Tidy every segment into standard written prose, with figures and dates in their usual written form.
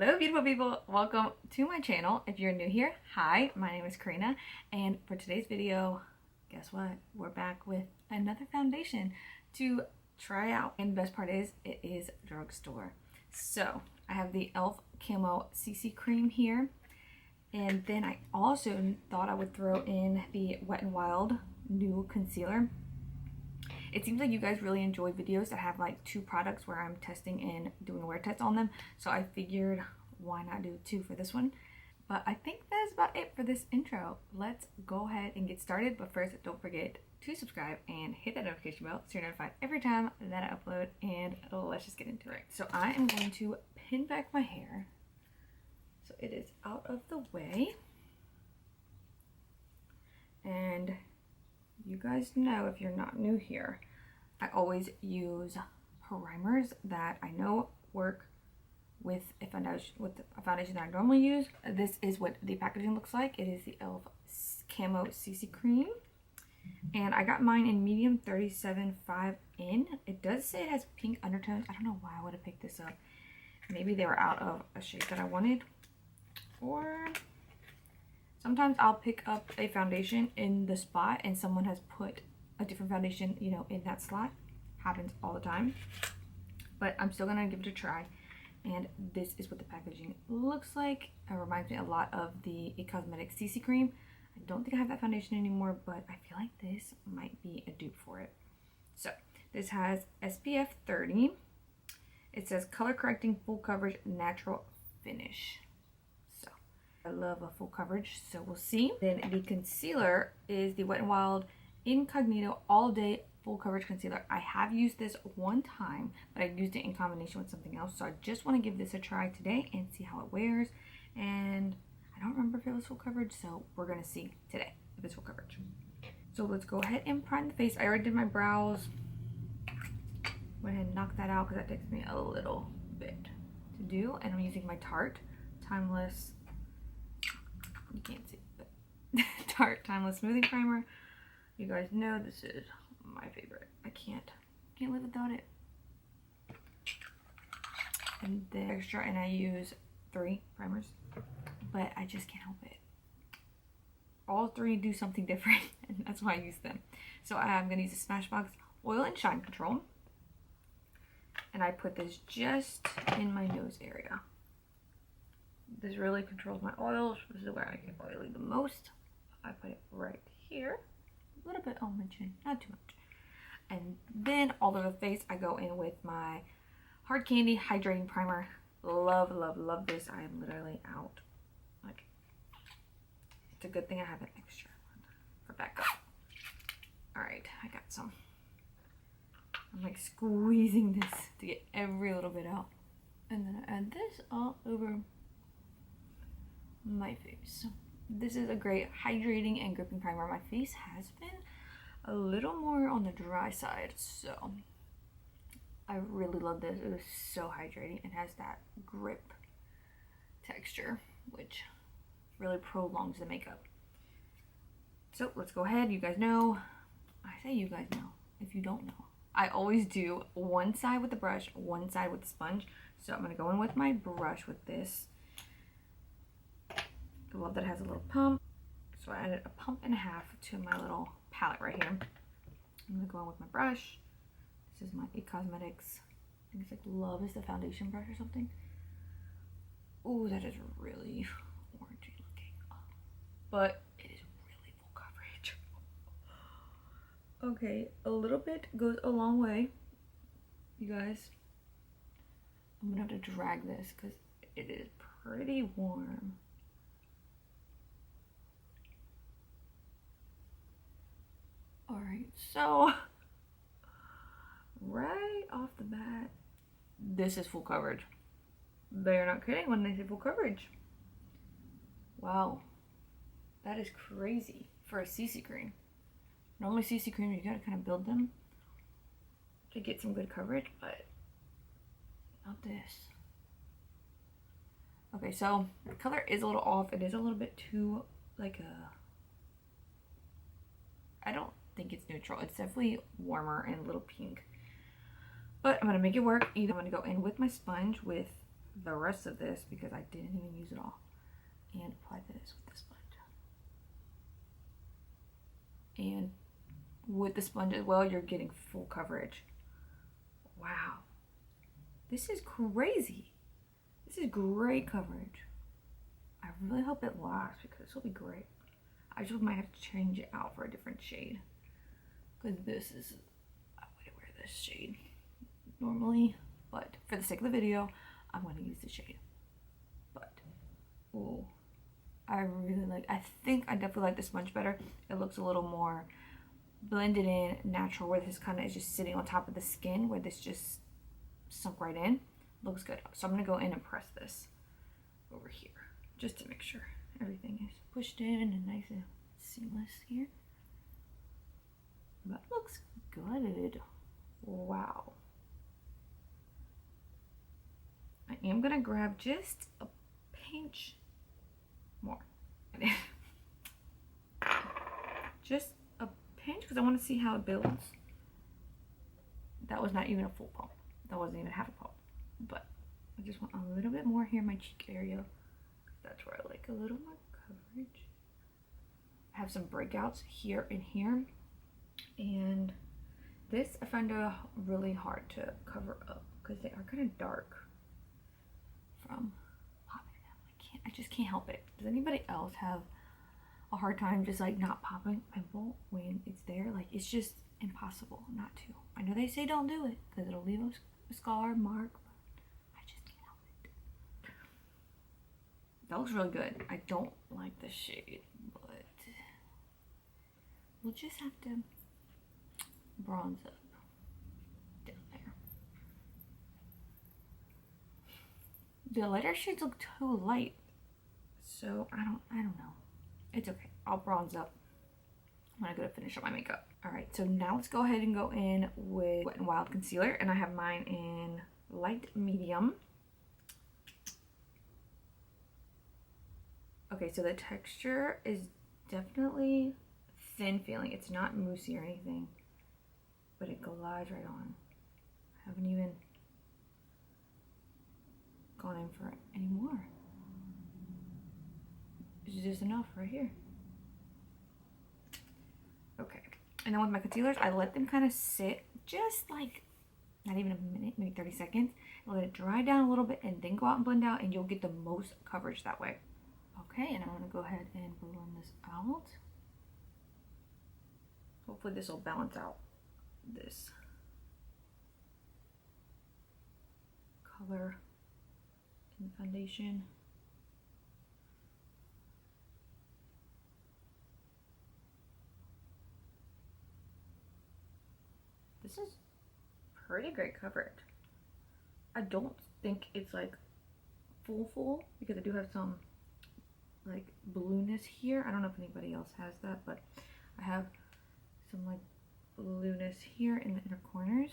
Hello beautiful people, welcome to my channel. If you're new here, hi, my name is Karina, and for today's video, guess what? We're back with another foundation to try out, and the best part is it is drugstore. So I have the e.l.f. Camo Cc Cream here, and then I also thought I would throw in the Wet n Wild new concealer. It seems like you guys really enjoy videos that have like two products where I'm testing and doing a wear test on them. So I figured why not do two for this one. But I think that's about it for this intro. Let's go ahead and get started. But first, don't forget to subscribe and hit that notification bell so you're notified every time that I upload. And let's just get into it. So I am going to pin back my hair so it is out of the way. And you guys know, if you're not new here, I always use primers that I know work with a foundation that I normally use. This is what the packaging looks like. It is the e.l.f. Camo Cc Cream, and I got mine in medium 37.5 in. It does say it has pink undertones. I don't know why I would have picked this up. Maybe they were out of a shade that I wanted, or sometimes I'll pick up a foundation in the spot and someone has put a different foundation, you know, in that slot. Happens all the time. But I'm still gonna give it a try. And this is what the packaging looks like. It reminds me a lot of the Cosmetics CC Cream. I don't think I have that foundation anymore, but I feel like this might be a dupe for it. So this has SPF 30. It says color correcting full coverage natural finish. I love a full coverage, so we'll see. Then the concealer is the Wet n Wild Incognito All Day Full Coverage Concealer. I have used this one time, but I used it in combination with something else, so I just want to give this a try today and see how it wears. And I don't remember if it was full coverage, so we're gonna see today if it's full coverage. So let's go ahead and prime the face. I already did my brows. Went ahead and knock that out because that takes me a little bit to do. And I'm using my Tarte Timeless, you can't see, but Tarte Timeless Smoothing Primer. You guys know this is my favorite. I can't live without it. And the extra, and I use 3 primers, but I just can't help it. All 3 do something different, and that's why I use them. So I'm gonna use the Smashbox Oil and Shine Control, and I put this just in my nose area. This really controls my oils. This is where I get oily the most. I put it right here. A little bit on my chin, not too much. And then all over the face, I go in with my Hard Candy Hydrating Primer. Love, love, love this. I am literally out. Like, it's a good thing I have an extra one for backup. Alright, I got some. I'm like squeezing this to get every little bit out. And then I add this all over my face. This is a great hydrating and gripping primer. My face has been a little more on the dry side, so I really love this. It is so hydrating. It has that grip texture, which really prolongs the makeup. So let's go ahead. You guys know, I say you guys know, if you don't know, I always do one side with the brush, one side with the sponge. So I'm gonna go in with my brush with this. I love that it has a little pump. So I added a pump and a half to my little palette right here. I'm gonna go in with my brush. This is my Cosmetics. I think it's like Love is the foundation brush or something. Ooh, that is really orangey looking. But it is really full coverage. Okay, a little bit goes a long way. You guys, I'm gonna have to drag this because it is pretty warm. Alright, so right off the bat, this is full coverage. They're not kidding when they say full coverage. Wow, that is crazy for a CC cream. Normally CC cream, you gotta kind of build them to get some good coverage, but not this. Okay, so the color is a little off. It is a little bit too like I don't think it's neutral. It's definitely warmer and a little pink. But I'm going to make it work. Either I'm going to go in with my sponge with the rest of this because I didn't even use it all. And apply this with the sponge. And with the sponge as well, you're getting full coverage. Wow. This is crazy. This is great coverage. I really hope it lasts because this will be great. I just might have to change it out for a different shade. Because this is, I would wear this shade normally. But for the sake of the video, I'm going to use the shade. But, ooh. I really like, I think I definitely like the sponge better. It looks a little more blended in, natural, where this kind of is just sitting on top of the skin, where this just sunk right in. Looks good. So I'm going to go in and press this over here, just to make sure everything is pushed in and nice and seamless here. That looks good. Wow. I am going to grab just a pinch more. Just a pinch because I want to see how it builds. That was not even a full pump. That wasn't even half a pump. But I just want a little bit more here in my cheek area. That's where I like a little more coverage. I have some breakouts here and here. And this I find really hard to cover up because they are kind of dark from popping them. I just can't help it. Does anybody else have a hard time just like not popping a pimple when it's there? Like, it's just impossible not to. I know they say don't do it because it'll leave a scar, mark, but I just can't help it. That looks really good. I don't like the shade, but we'll just have to bronze up down there. The lighter shades look too light, so I don't know. It's okay. I'll bronze up when I go to finish up my makeup. Alright, so now let's go ahead and go in with Wet n Wild concealer, and I have mine in light medium. Okay, so the texture is definitely thin feeling. It's not moussey or anything, but it glides right on. I haven't even gone in for any more. It's just enough right here. Okay, and then with my concealers, I let them kind of sit just like not even a minute, maybe 30 seconds. Let it dry down a little bit and then go out and blend out, and you'll get the most coverage that way. Okay, and I'm gonna go ahead and blend this out. Hopefully this will balance out this color in the foundation. This is pretty great coverage. I don't think it's like full because I do have some like blueness here. I don't know if anybody else has that, but I have some like blueness here in the inner corners,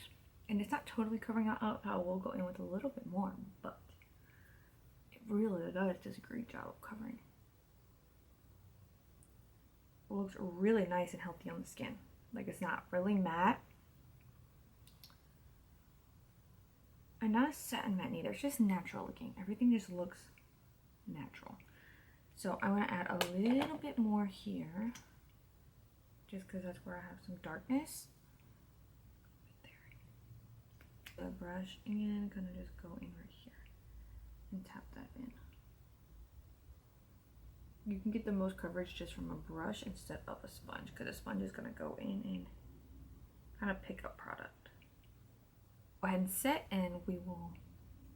and it's not totally covering out. I will go in with a little bit more, but it really does a great job of covering. It looks really nice and healthy on the skin. Like, it's not really matte. And not a satin matte either. It's just natural looking. Everything just looks natural. So I'm going to add a little bit more here, just because that's where I have some darkness. Right there. The brush and kind of just go in right here and tap that in. You can get the most coverage just from a brush instead of a sponge, because a sponge is going to go in and kind of pick up product. Go ahead and set, and we will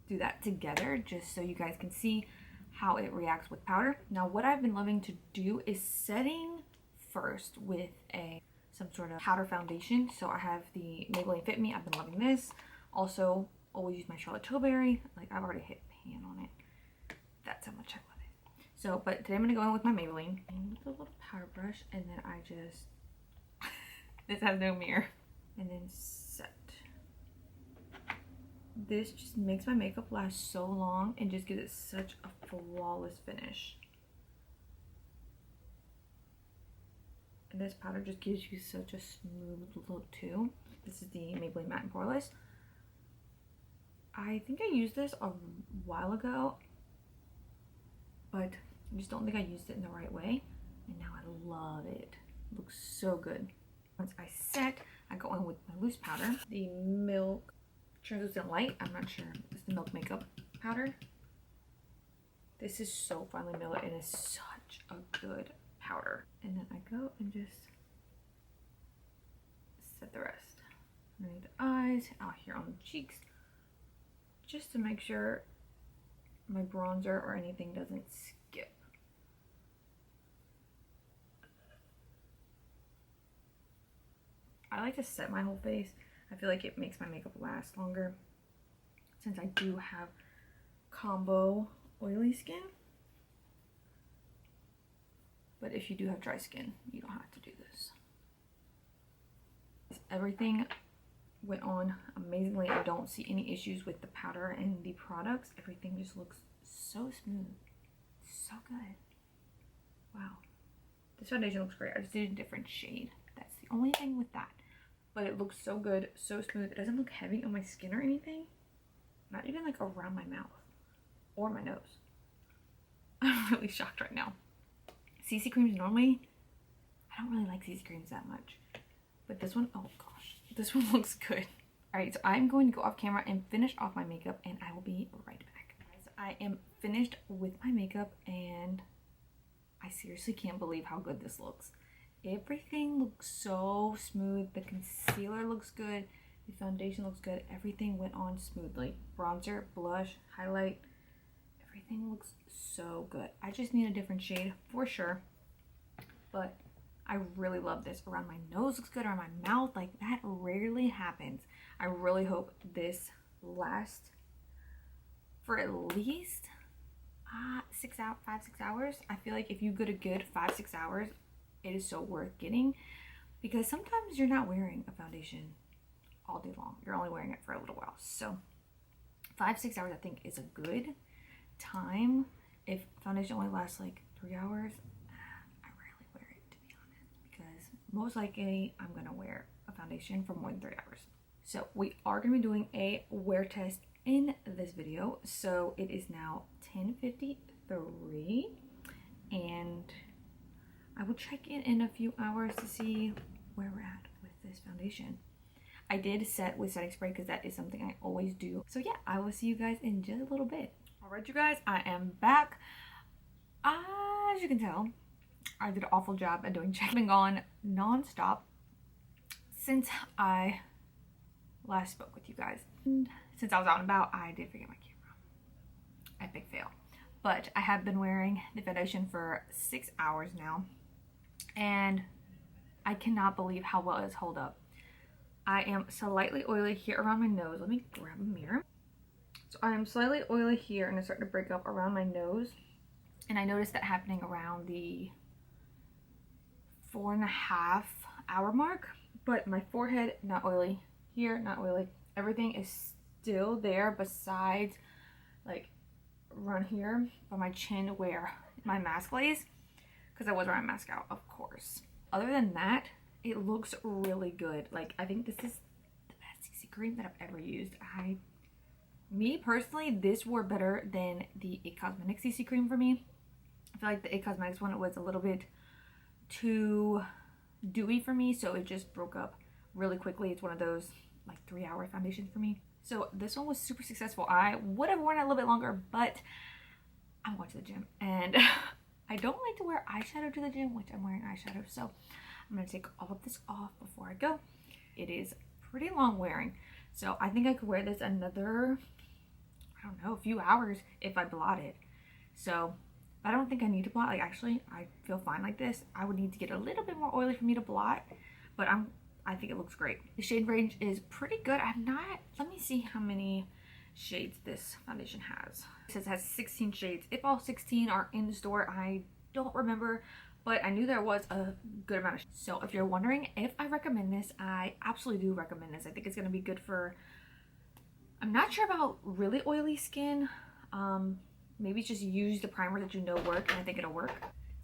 do that together just so you guys can see how it reacts with powder. Now, what I've been loving to do is setting first with some sort of powder foundation. So I have the Maybelline Fit Me. I've been loving this. Also, always use my Charlotte Tilbury. Like, I've already hit pan on it. That's how much I love it. So, but today I'm gonna go in with my Maybelline and with a little powder brush, and then I just this has no mirror, and then set. This just makes my makeup last so long and just gives it such a flawless finish. And this powder just gives you such a smooth look too. This is the Maybelline Matte and Poreless. I think I used this a while ago, but I just don't think I used it in the right way. And now I love it. It looks so good. Once I set, I go in with my loose powder. The Milk Translucent Light. I'm not sure. It's the Milk Makeup Powder. This is so finely milled and it's such a good powder. And then I go and just set the rest underneath the eyes, out here on the cheeks, just to make sure my bronzer or anything doesn't skip. I like to set my whole face. I feel like it makes my makeup last longer since I do have combo oily skin. But if you do have dry skin, you don't have to do this. Everything went on amazingly. I don't see any issues with the powder and the products. Everything just looks so smooth. So good. Wow. This foundation looks great. I just did a different shade. That's the only thing with that. But it looks so good, so smooth. It doesn't look heavy on my skin or anything. Not even like around my mouth or my nose. I'm really shocked right now. CC creams normally, I don't really like CC creams that much. But this one, oh gosh, this one looks good. Alright, so I'm going to go off camera and finish off my makeup and I will be right back. Guys, I am finished with my makeup and I seriously can't believe how good this looks. Everything looks so smooth. The concealer looks good. The foundation looks good. Everything went on smoothly. Bronzer, blush, highlight. Everything looks so good. I just need a different shade for sure. But I really love this. Around my nose looks good. Around my mouth. Like, that rarely happens. I really hope this lasts for at least 5-6 hours. I feel like if you get a good 5-6 hours, it is so worth getting, because sometimes you're not wearing a foundation all day long. You're only wearing it for a little while. So 5-6 hours I think is a good time. If foundation only lasts like 3 hours, I rarely wear it, to be honest, because most likely I'm gonna wear a foundation for more than 3 hours. So we are gonna be doing a wear test in this video. So it is now 10:53 and I will check in a few hours to see where we're at with this foundation. I did set with setting spray because that is something I always do. So yeah, I will see you guys in just a little bit. Alright you guys, I am back. As you can tell, I did an awful job at doing check. I've been gone non-stop since I last spoke with you guys. And since I was out and about, I did forget my camera. Epic fail. But I have been wearing the foundation for 6 hours now. And I cannot believe how well it's held up. I am slightly oily here around my nose. Let me grab a mirror. So I am slightly oily here and it's starting to break up around my nose. And I noticed that happening around the 4.5 hour mark. But my forehead, not oily. Here, not oily. Everything is still there besides like around here by my chin where my mask lays. Because I was wearing a mask out, of course. Other than that, it looks really good. Like, I think this is the best CC cream that I've ever used. Me personally, this wore better than the It Cosmetics CC cream for me. I feel like the It Cosmetics one was a little bit too dewy for me, so it just broke up really quickly. It's one of those like 3 hour foundations for me. So this one was super successful. I would have worn it a little bit longer, but I'm going to the gym and I don't like to wear eyeshadow to the gym, which I'm wearing eyeshadow, so I'm going to take all of this off before I go. It is pretty long wearing, so I think I could wear this another, I don't know, a few hours if I blot it. So I don't think I need to blot. Like, actually, I feel fine like this. I would need to get a little bit more oily for me to blot, but I think it looks great. The shade range is pretty good. Let me see how many shades this foundation has. It says it has 16 shades. If all 16 are in the store, I don't remember, but I knew there was a good amount of shades. So if you're wondering if I recommend this, I absolutely do recommend this. I think it's going to be good for, I'm not sure about really oily skin. Maybe just use the primer that you know work, and I think it'll work.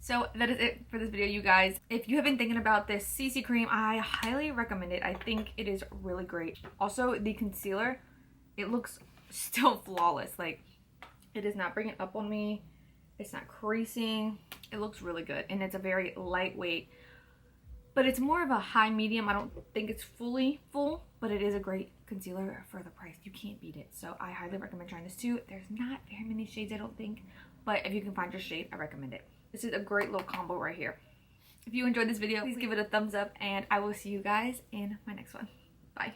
So that is it for this video, you guys. If you have been thinking about this CC cream, I highly recommend it. I think it is really great. Also, the concealer, it looks still flawless. Like, it is not bringing up on me. It's not creasing. It looks really good, and it's a very lightweight, but it's more of a high medium. I don't think it's fully full, but it is a great concealer for the price. You can't beat it. So I highly recommend trying this too. There's not very many shades, I don't think, but if you can find your shade, I recommend it. This is a great little combo right here. If you enjoyed this video, please give it a thumbs up, and I will see you guys in my next one. Bye.